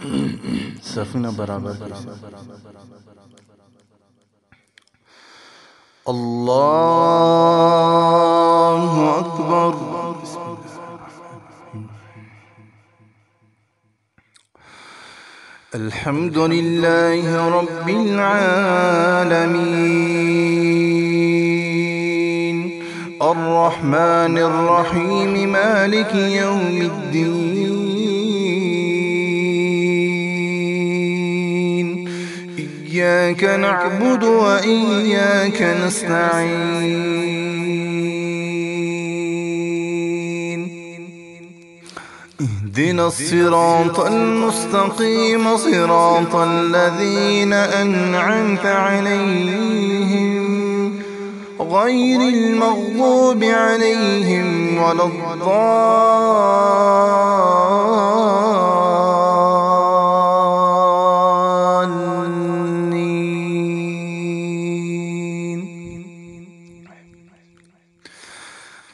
सफीना बराबर अल्लाहु अकबर। अल्हम्दुलिल्लाहि रब्बिल आलमीन अर्रहमानिर रहीम मालिकि यौमिद्दीन इय्याक नअबुदु व इय्याक नस्तईन اهدنا الصراط المستقيم صراط الذين أنعمت عليهم غير المغضوب عليهم ولا الضالين.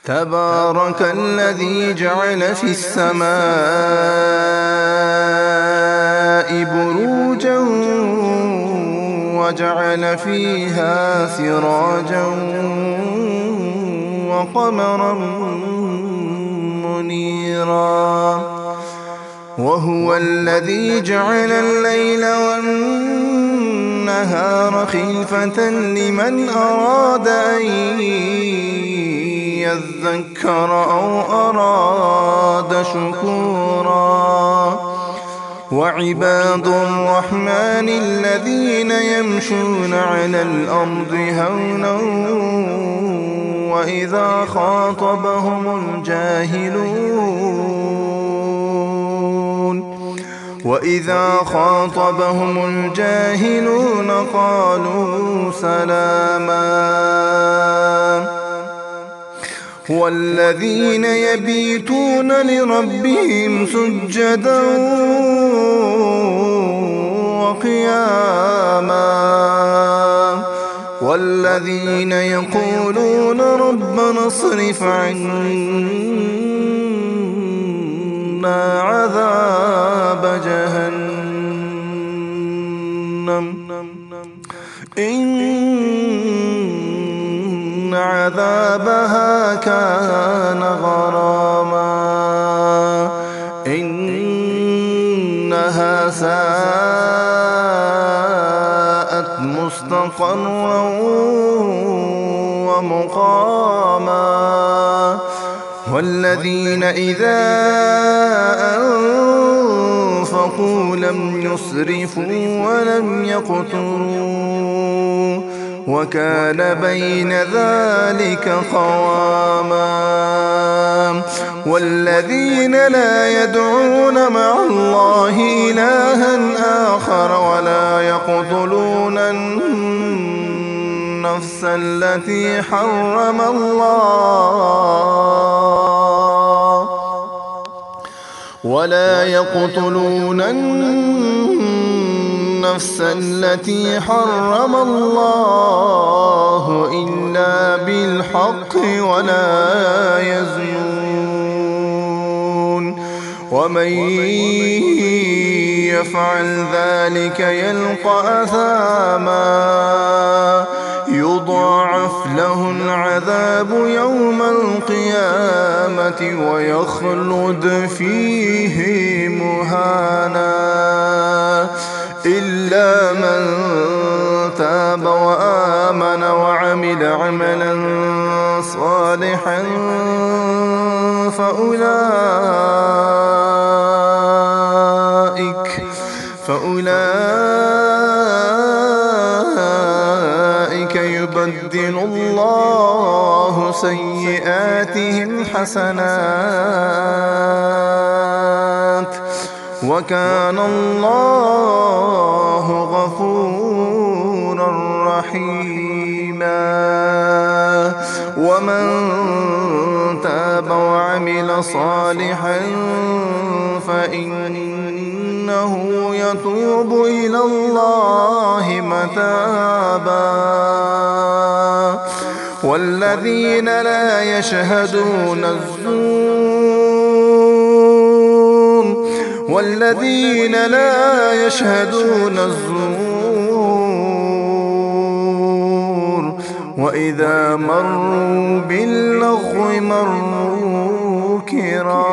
تبارك الذي جعل في السماء بروجا وجعل فيها سراجا وقمرا منيرا وهو الذي جعل الليل والنهار خلفة لمن أراد أن يذكر أو أراد شكورا. وعباد الرحمن الذين يمشون على الأرض هونا وإذا خاطبهم الجاهلون قالوا سلاما. والذين يبيتون لربهم سجدا وقياما والذين يقولون ربنا اصرف عنا عذاب جهنم إن عذابها كان غراما إنها ساءت مستقرا ومقاما. والذين إذا أنفقوا لم يسرفوا ولم يقتروا وكان بين ذلك قواما. والذين لا يدعون مع الله إلها آخر ولا يقتلون النفس التي حرم الله إلا بالحق ولا يزنون ومن يفعل ذلك يلقى أثاما يضاعف له العذاب يوم القيامة ويخلد فيه مهانا إلا من تاب وآمن وعمل عملا صالحا فأولئك يبدل الله سيئاتهم حسنات وكان الله غفورا رحيما. ومن تاب وعمل صالحا فإنه يتوب إلى الله متابا. والذين لا يشهدون الزور والذين لا يشهدون الزور وإذا مروا باللغو مروا كراما.